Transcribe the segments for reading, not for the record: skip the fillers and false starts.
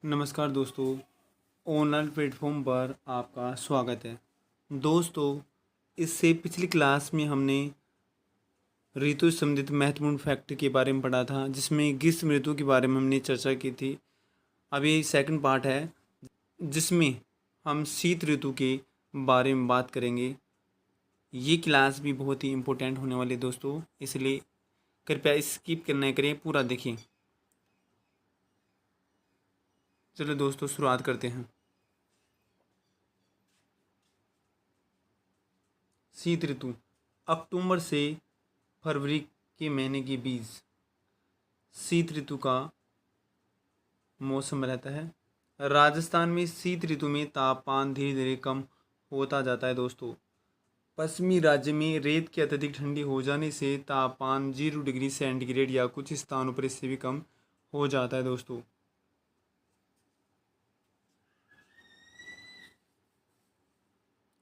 नमस्कार दोस्तों, online platform पर आपका स्वागत है। दोस्तों, इससे पिछली क्लास में हमने ऋतु से संबंधित महत्वपूर्ण फैक्ट के बारे में पढ़ा था, जिसमें ग्रीष्म ऋतु के बारे में हमने चर्चा की थी। अब ये सेकंड पार्ट है, जिसमें हम शीत ऋतु के बारे में बात करेंगे। ये क्लास भी बहुत ही इम्पोर्टेंट होने वाली है दोस्तों, इसलिए कृपया स्किप करना करें, पूरा देखें। चलो दोस्तों, शुरुआत करते हैं। शीत ऋतु अक्टूबर से फरवरी के महीने के बीच शीत ऋतु का मौसम रहता है। राजस्थान में शीत ऋतु में तापमान धीरे धीरे कम होता जाता है दोस्तों। पश्चिमी राज्य में रेत की अत्यधिक ठंडी हो जाने से तापमान 0 डिग्री सेंटीग्रेड या कुछ स्थानों पर इससे भी कम हो जाता है दोस्तों।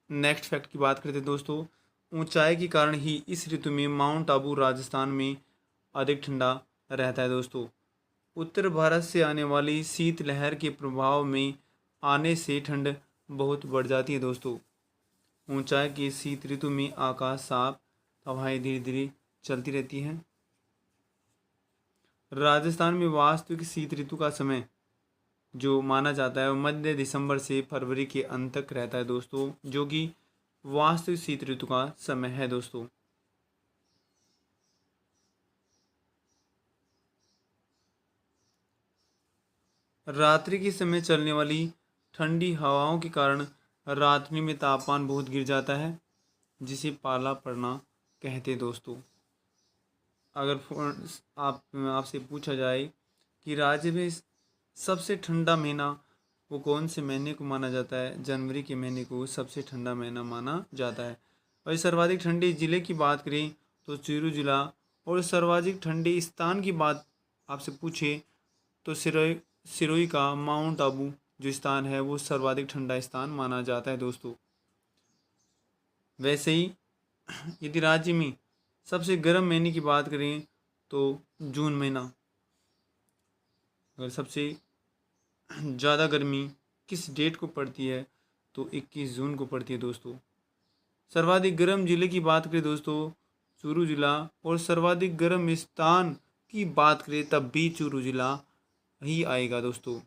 नेक्स्ट फैक्ट की बात करते हैं दोस्तों। ऊंचाई के कारण ही इस ऋतु में माउंट आबू राजस्थान में अधिक ठंडा रहता है दोस्तों। उत्तर भारत से आने वाली शीत लहर के प्रभाव में आने से ठंड बहुत बढ़ जाती है दोस्तों। ऊंचाई की शीत ऋतु में आकाश साफ, हवाएं धीरे धीरे चलती रहती हैं। राजस्थान में वास्तविक शीत ऋतु का समय जो माना जाता है वो मध्य दिसंबर से फरवरी के अंत तक रहता है दोस्तों, जो कि वास्तविक शीत ऋतु का समय है दोस्तों। रात्रि के समय चलने वाली ठंडी हवाओं के कारण रात्रि में तापमान बहुत गिर जाता है, जिसे पाला पड़ना कहते हैं दोस्तों। अगर आपसे पूछा जाए कि राज्य में सबसे ठंडा महीना वो कौन से महीने को माना जाता है, जनवरी के महीने को सबसे ठंडा महीना माना जाता है। और सर्वाधिक ठंडे ज़िले की बात करें तो चूरू जिला, और सर्वाधिक ठंडे स्थान की बात आपसे पूछे तो सिरोही का माउंट आबू जो स्थान है वो सर्वाधिक ठंडा स्थान माना जाता है दोस्तों। वैसे ही यदि राज्य में सबसे गर्म महीने की बात करें तो जून महीना। अगर सबसे ज़्यादा गर्मी किस डेट को पड़ती है तो 21 जून को पड़ती है दोस्तों। सर्वाधिक गर्म जिले की बात करें दोस्तों, चूरू जिला, और सर्वाधिक गर्म स्थान की बात करें तब भी चूरू जिला ही आएगा दोस्तों।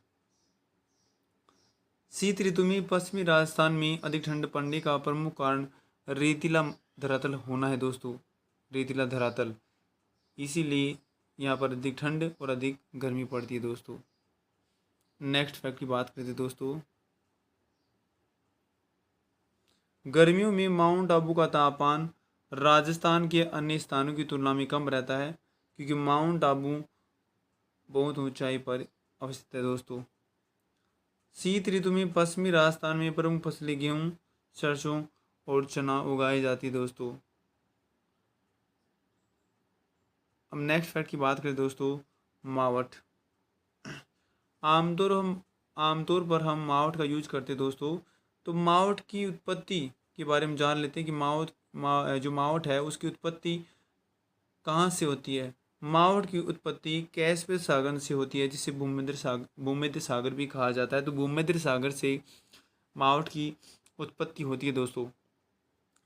शीत ऋतु में पश्चिमी राजस्थान में अधिक ठंड पड़ने का प्रमुख कारण रेतीला धरातल होना है दोस्तों। रेतीला धरातल, इसीलिए यहाँ पर अधिक ठंड और अधिक गर्मी पड़ती है दोस्तों। नेक्स्ट फैक्ट की बात करते हैं दोस्तों। गर्मियों में माउंट आबू का तापमान राजस्थान के अन्य स्थानों की तुलना में कम रहता है, क्योंकि माउंट आबू बहुत ऊंचाई पर अवस्थित है दोस्तों। शीत ऋतु में पश्चिमी राजस्थान में प्रमुख फसलें गेहूं, सरसों और चना उगाई जाती है दोस्तों। अब नेक्स्ट फैक्ट की बात करें दोस्तों, मावट। आमतौर पर हम मावट का यूज करते हैं दोस्तों। तो मावट की उत्पत्ति के बारे में जान लेते हैं कि जो मावट है उसकी उत्पत्ति कहाँ से होती है। मावट की उत्पत्ति कैस्पियन सागर से होती है, जिसे भूमध्य सागर भी कहा जाता है। तो भूमध्य सागर से मावट की उत्पत्ति होती है दोस्तों।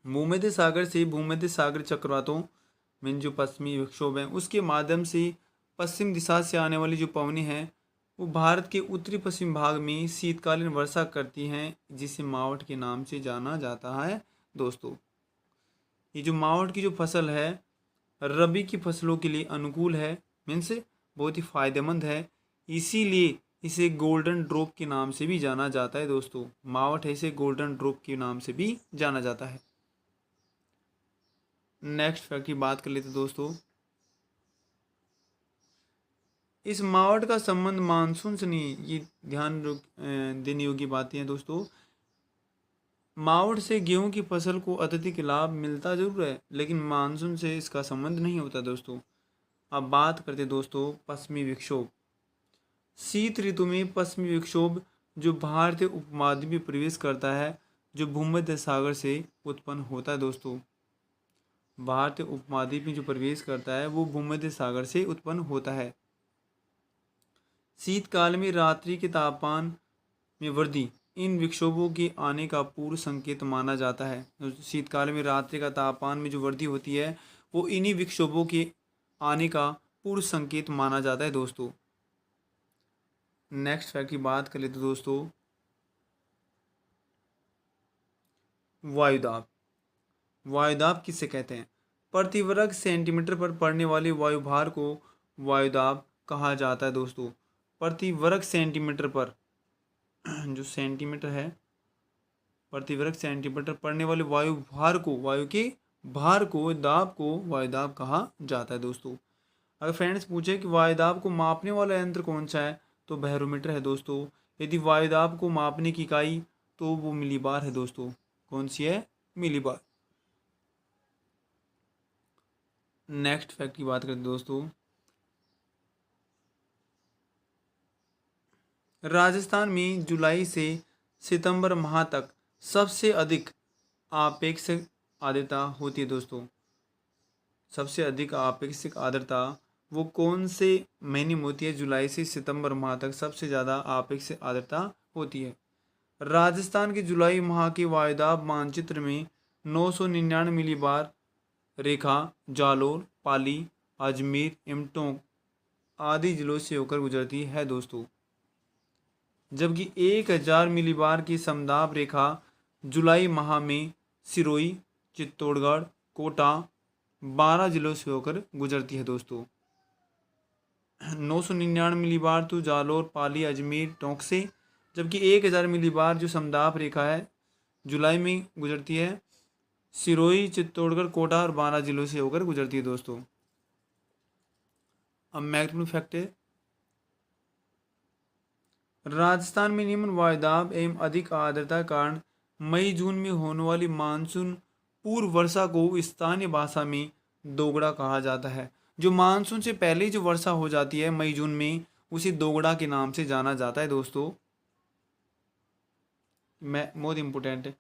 भूमध्य सागर से भूमध्य सागर चक्रवातों में जो पश्चिमी विक्षोभ है उसके माध्यम से पश्चिम दिशा से आने वाली जो पवनें हैं वो भारत के उत्तरी पश्चिम भाग में शीतकालीन वर्षा करती हैं, जिसे मावट के नाम से जाना जाता है दोस्तों। ये जो मावट की जो फसल है रबी की फसलों के लिए अनुकूल है, मीन्स बहुत ही फायदेमंद है, इसीलिए इसे गोल्डन ड्रॉप के नाम से भी जाना जाता है दोस्तों। मावट है इसे गोल्डन ड्रॉप के नाम से भी जाना जाता है। नेक्स्ट फैक्ट की बात कर लेते दोस्तों। इस मावट का संबंध मानसून से नहीं, ये ध्यान देने योग्य बातें हैं दोस्तों। मावट से गेहूं की फसल को अत्यधिक लाभ मिलता जरूर है, लेकिन मानसून से इसका संबंध नहीं होता दोस्तों। अब बात करते दोस्तों पश्चिमी विक्षोभ। शीत ऋतु में पश्चिमी विक्षोभ जो भारतीय उपमहाद्वीप में प्रवेश करता है, जो भूमध्य सागर से उत्पन्न होता है दोस्तों। भारतीय उपमहाद्वीप में जो प्रवेश करता है वो भूमध्य सागर से उत्पन्न होता है। शीतकाल में रात्रि के तापमान में वृद्धि इन विक्षोभों के आने का पूर्व संकेत माना जाता है। तो शीतकाल में रात्रि का तापमान में जो वृद्धि होती है वो इन्हीं विक्षोभों के आने का पूर्व संकेत माना जाता है दोस्तों। नेक्स्ट फैक्ट की बात कर लेते दोस्तों, वायुदाब। वायुदाब किसे कहते हैं? प्रति वर्ग सेंटीमीटर पर पड़ने वाले वायुभार को वायुदाब कहा जाता है दोस्तों। प्रति वर्ग सेंटीमीटर पर जो सेंटीमीटर है, प्रति वर्ग सेंटीमीटर पड़ने वाले वायुभार को, वायु के भार को, दाब को वायुदाब कहा जाता है दोस्तों। अगर फ्रेंड्स पूछे कि वायुदाब को मापने वाला यंत्र कौन सा है, तो बैरोमीटर है दोस्तों। यदि वायुदाब को मापने की इकाई, तो वो मिलीबार है दोस्तों। कौन सी है? मिलीबार। नेक्स्ट फैक्ट की बात करते दोस्तों, राजस्थान में जुलाई से सितंबर माह तक सबसे अधिक आपेक्षिक आर्द्रता होती है दोस्तों। सबसे अधिक आपेक्षिक आर्द्रता वो कौन से महीने में होती है? जुलाई से सितंबर माह तक सबसे ज़्यादा आपेक्षिक आर्द्रता होती है। राजस्थान के जुलाई माह के वायुदाब मानचित्र में 999 मिलीबार रेखा जालोर, पाली, अजमेर एवं टोंक आदि जिलों से होकर गुजरती है दोस्तों। जबकि 1000 मिलीबार की समदाब रेखा जुलाई माह में सिरोही, चित्तौड़गढ़, कोटा 12 जिलों से होकर गुजरती है दोस्तों। 999 मिलीबार तो जालोर, पाली, अजमेर, टोंक से, जबकि 1000 मिलीबार जो समदाब रेखा है जुलाई में गुजरती है सिरोही, चित्तौड़गढ़, कोटा और 12 जिलों से होकर गुजरती है दोस्तों। अब महत्वपूर्ण फैक्ट है, राजस्थान में निम्न वायुदाब एवं अधिक आर्द्रता कारण मई जून में होने वाली मानसून पूर्व वर्षा को स्थानीय भाषा में दोगड़ा कहा जाता है। जो मानसून से पहले जो वर्षा हो जाती है मई जून में, उसे दोगड़ा के नाम से जाना जाता है दोस्तों। मैं बहुत इंपोर्टेंट है।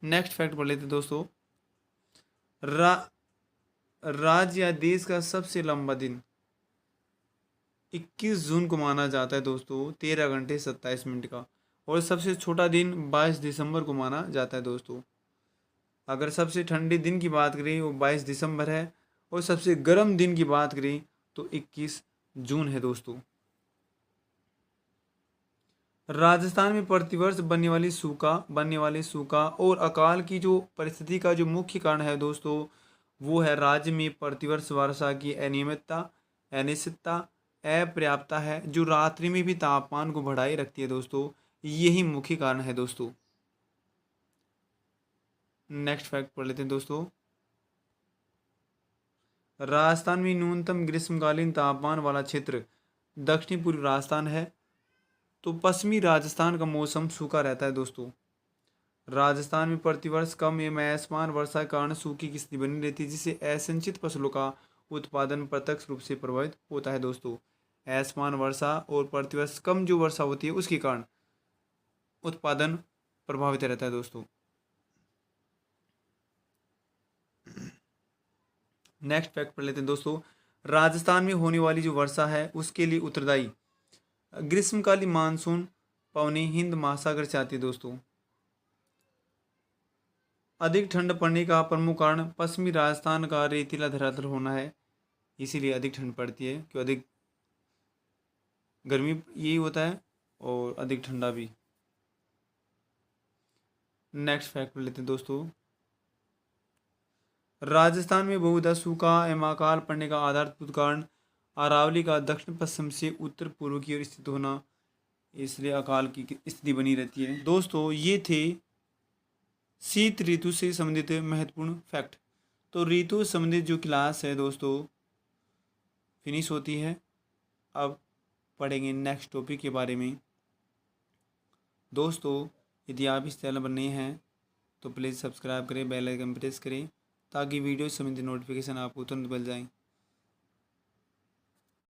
नेक्स्ट फैक्ट पढ़ लेते दोस्तों, राज्य या देश का सबसे लंबा दिन 21 जून को माना जाता है दोस्तों, 13 घंटे 27 मिनट का। और सबसे छोटा दिन 22 दिसंबर को माना जाता है दोस्तों। अगर सबसे ठंडे दिन की बात करें वो 22 दिसंबर है, और सबसे गर्म दिन की बात करें तो 21 जून है दोस्तों। राजस्थान में प्रतिवर्ष बनने वाले सूखा और अकाल की जो परिस्थिति का जो मुख्य कारण है दोस्तों, वो है राज्य में प्रतिवर्ष वर्षा की अनिश्चितता, अपर्याप्तता है, जो रात्रि में भी तापमान को बढ़ाए रखती है दोस्तों। यही मुख्य कारण है दोस्तों। नेक्स्ट फैक्ट पढ़ लेते हैं दोस्तों, राजस्थान में न्यूनतम ग्रीष्मकालीन तापमान वाला क्षेत्र दक्षिणी पूर्वी राजस्थान है, तो पश्चिमी राजस्थान का मौसम सूखा रहता है दोस्तों। राजस्थान में प्रतिवर्ष कम एवं असमान वर्षा के कारण सूखी की स्थिति बनी रहती है, जिससे असिंचित फसलों का उत्पादन प्रत्यक्ष रूप से प्रभावित होता है दोस्तों। असमान वर्षा और प्रतिवर्ष कम जो वर्षा होती है उसके कारण उत्पादन प्रभावित रहता है दोस्तों। नेक्स्ट फैक्ट पढ़ लेते हैं दोस्तों, राजस्थान में होने वाली जो वर्षा है उसके लिए उत्तरदायी ग्रीष्मकालीन मानसून पवनी हिंद महासागर से आती है दोस्तों। अधिक ठंड पड़ने का प्रमुख कारण पश्चिमी राजस्थान का रेतीला धरातल होना है, इसीलिए अधिक ठंड पड़ती है, क्यों अधिक गर्मी यही होता है और अधिक ठंडा भी। नेक्स्ट फैक्ट पढ़ लेते हैं दोस्तों, राजस्थान में बहुधा सूखा एवं अकाल पड़ने का आधारभूत कारण अरावली का दक्षिण पश्चिम से उत्तर पूर्व की ओर स्थित होना, इसलिए अकाल की स्थिति बनी रहती है दोस्तों। ये थे शीत ऋतु से संबंधित महत्वपूर्ण फैक्ट। तो ऋतु संबंधित जो क्लास है दोस्तों फिनिश होती है। अब पढ़ेंगे नेक्स्ट टॉपिक के बारे में दोस्तों। यदि आप इस चैनल पर नए हैं तो प्लीज़ सब्सक्राइब करें, बेल आइकन प्रेस करें ताकि वीडियो संबंधित नोटिफिकेशन आपको तुरंत मिल जाएं।